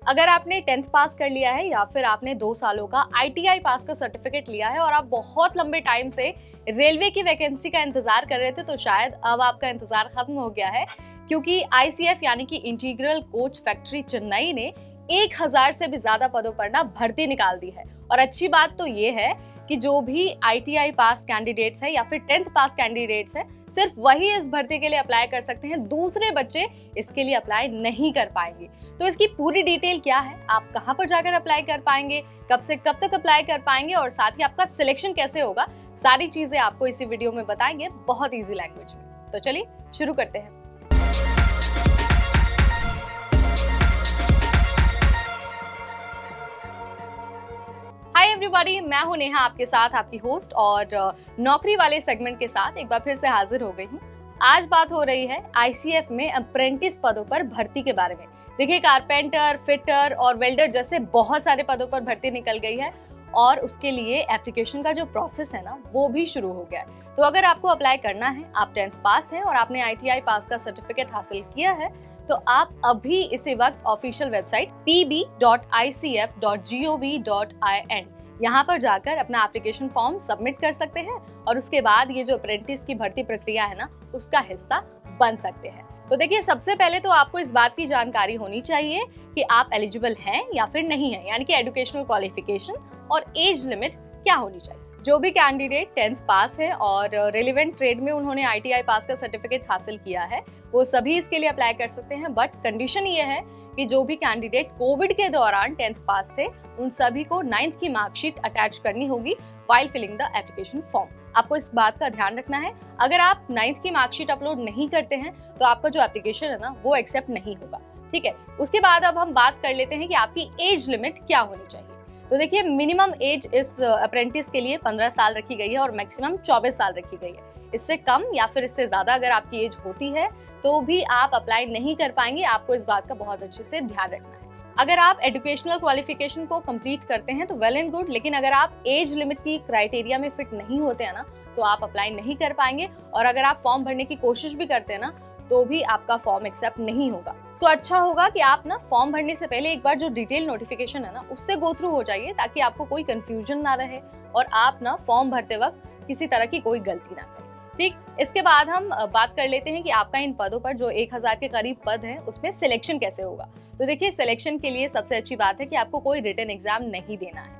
अगर आपने 10th पास कर लिया है या फिर आपने 2 सालों का ITI पास का सर्टिफिकेट लिया है और आप बहुत लंबे टाइम से रेलवे की वैकेंसी का इंतजार कर रहे थे, तो शायद अब आपका इंतजार खत्म हो गया है, क्योंकि ICF यानी कि इंटीग्रल कोच फैक्ट्री चेन्नई ने 1000 से भी ज्यादा पदों पर ना भर्ती निकाल दी है। और अच्छी बात तो ये है कि जो भी ITI पास कैंडिडेट्स है या फिर 10th पास कैंडिडेट्स है, सिर्फ वही इस भर्ती के लिए अप्लाई कर सकते हैं, दूसरे बच्चे इसके लिए अप्लाई नहीं कर पाएंगे। तो इसकी पूरी डिटेल क्या है, आप कहां पर जाकर अप्लाई कर पाएंगे, कब से कब तक अप्लाई कर पाएंगे और साथ ही आपका सिलेक्शन कैसे होगा, सारी चीजें आपको इसी वीडियो में बताएंगे बहुत ईजी लैंग्वेज में। तो चलिए शुरू करते हैं। हाय एवरीबॉडी, मैं हूं नेहा, आपके साथ आपकी होस्ट, और नौकरी वाले सेगमेंट के साथ एक बार फिर से हाजिर हो गई हूं। आज बात हो रही है ICF में अप्रेंटिस पदों पर भर्ती के बारे में। देखिए, कारपेंटर, फिटर और वेल्डर जैसे बहुत सारे पदों पर भर्ती निकल गई है और उसके लिए एप्लीकेशन का जो प्रोसेस है ना, वो भी शुरू हो गया है। तो अगर आपको अप्लाई करना है, आप 10th पास हैं और आपने ITI पास का सर्टिफिकेट हासिल किया है, तो आप अभी इसी वक्त ऑफिशियल वेबसाइट pb.icf.gov.in यहाँ पर जाकर अपना एप्लीकेशन फॉर्म सबमिट कर सकते हैं और उसके बाद ये जो अप्रेंटिस की भर्ती प्रक्रिया है ना, उसका हिस्सा बन सकते हैं। तो देखिए, सबसे पहले तो आपको इस बात की जानकारी होनी चाहिए कि आप एलिजिबल हैं या फिर नहीं हैं, यानी कि एजुकेशनल क्वालिफिकेशन और एज लिमिट क्या होनी चाहिए। जो भी कैंडिडेट 10th पास है और रेलेवेंट ट्रेड में उन्होंने ITI पास का सर्टिफिकेट हासिल किया है, वो सभी इसके लिए अप्लाई कर सकते हैं। बट कंडीशन ये है कि जो भी कैंडिडेट कोविड के दौरान 10th पास थे, उन सभी को 9th की मार्कशीट अटैच करनी होगी while filling the application form. आपको इस बात का ध्यान रखना है, अगर आप 9th की मार्कशीट अपलोड नहीं करते हैं तो आपका जो एप्लीकेशन है ना, वो एक्सेप्ट नहीं होगा। ठीक है, उसके बाद अब हम बात कर लेते हैं कि आपकी एज लिमिट क्या होनी चाहिए। तो देखिए, मिनिमम एज इस अप्रेंटिस के लिए 15 साल रखी गई है और मैक्सिमम 24 साल रखी गई है। इससे कम या फिर इससे ज्यादा अगर आपकी एज होती है तो भी आप अप्लाई नहीं कर पाएंगे। आपको इस बात का बहुत अच्छे से ध्यान रखना है। अगर आप एजुकेशनल क्वालिफिकेशन को कंप्लीट करते हैं तो वेल एंड गुड, लेकिन अगर आप एज लिमिट की क्राइटेरिया में फिट नहीं होते हैं ना, तो आप अप्लाई नहीं कर पाएंगे। और अगर आप फॉर्म भरने की कोशिश भी करते हैं ना, तो भी आपका फॉर्म एक्सेप्ट नहीं होगा। सो अच्छा होगा कि आप ना फॉर्म भरने से पहले एक बार जो डिटेल नोटिफिकेशन है ना, उससे गो थ्रू हो जाइए, ताकि आपको कोई कंफ्यूजन ना रहे और आप ना फॉर्म भरते वक्त किसी तरह की कोई गलती ना करें। ठीक, इसके बाद हम बात कर लेते हैं कि आपका इन पदों पर जो 1000 के करीब पद हैं, उसमें सिलेक्शन कैसे होगा। तो देखिए, सिलेक्शन के लिए सबसे अच्छी बात है कि आपको कोई रिटन एग्जाम नहीं देना है।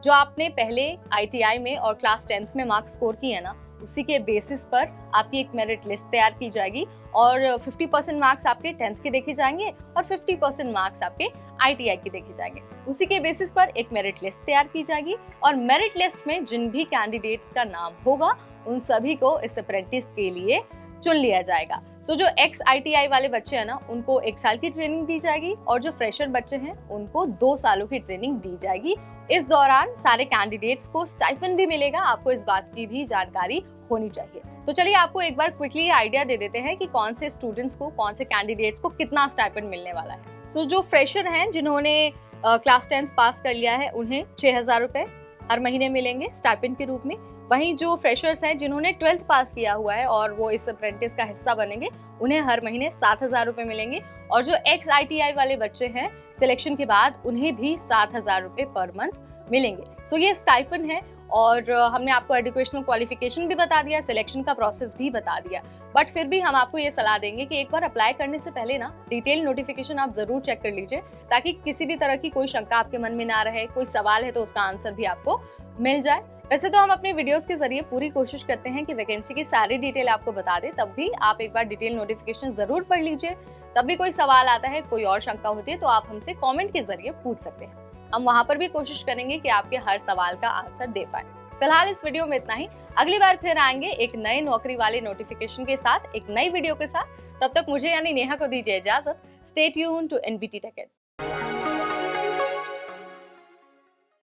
जो आपने पहले ITI में और क्लास 10th में मार्क्स स्कोर किए हैं ना, उसी के बेसिस पर आपकी एक मेरिट लिस्ट तैयार की जाएगी और 50% मार्क्स आपके 10th के देखे जाएंगे और 50% मार्क्स आपके ITI के देखे जाएंगे। उसी के बेसिस पर एक मेरिट लिस्ट तैयार की जाएगी और मेरिट लिस्ट में जिन भी कैंडिडेट्स का नाम होगा, उन सभी को इस अप्रेंटिस के लिए चुन लिया जाएगा। सो जो एक्स ITI वाले बच्चे हैं ना, उनको 1 साल की ट्रेनिंग दी जाएगी और जो फ्रेशर बच्चे हैं, उनको 2 सालों की ट्रेनिंग दी जाएगी। इस दौरान सारे कैंडिडेट्स को स्टाइपेंड भी मिलेगा। आपको इस बात की भी जानकारी होनी चाहिए। तो चलिए, आपको एक बार क्विकली आइडिया दे देते हैं कि कौन से स्टूडेंट्स को, कौन से कैंडिडेट्स को कितना स्टाइपेंड मिलने वाला है। सो जो फ्रेशर हैं, जिन्होंने क्लास 10th पास कर लिया है, उन्हें 6000 रुपए हर महीने मिलेंगे स्टाइपेंड के रूप में। वहीं जो फ्रेशर्स हैं, जिन्होंने 12th पास किया हुआ है और वो इस अप्रेंटिस का हिस्सा बनेंगे, उन्हें हर महीने 7000 रुपए मिलेंगे। और जो एक्स ITI वाले बच्चे हैं, सिलेक्शन के बाद उन्हें भी 7000 रुपए पर मंथ मिलेंगे। सो ये स्टाइपेंड है और हमने आपको एजुकेशनल क्वालिफिकेशन भी बता दिया, सिलेक्शन का प्रोसेस भी बता दिया। बट फिर भी हम आपको ये सलाह देंगे कि एक बार अप्लाई करने से पहले ना डिटेल नोटिफिकेशन आप जरूर चेक कर लीजिए, ताकि किसी भी तरह की कोई शंका आपके मन में ना रहे। कोई सवाल है तो उसका आंसर भी आपको मिल जाए। वैसे तो हम अपने वीडियोस के जरिए पूरी कोशिश करते हैं कि वैकेंसी की सारी डिटेल आपको बता दें, तब भी आप एक बार डिटेल नोटिफिकेशन जरूर पढ़ लीजिए। तब भी कोई सवाल आता है, कोई और शंका होती है, तो आप हमसे कमेंट के जरिए पूछ सकते हैं। हम वहां पर भी कोशिश करेंगे कि आपके हर सवाल का आंसर दे पाए। फिलहाल इस वीडियो में इतना ही। अगली बार फिर आएंगे एक नए नौकरी वाले नोटिफिकेशन के साथ, एक नई वीडियो के साथ। तब तक मुझे यानी नेहा को दीजिए इजाजत। Stay tuned to NBT Tech Ed।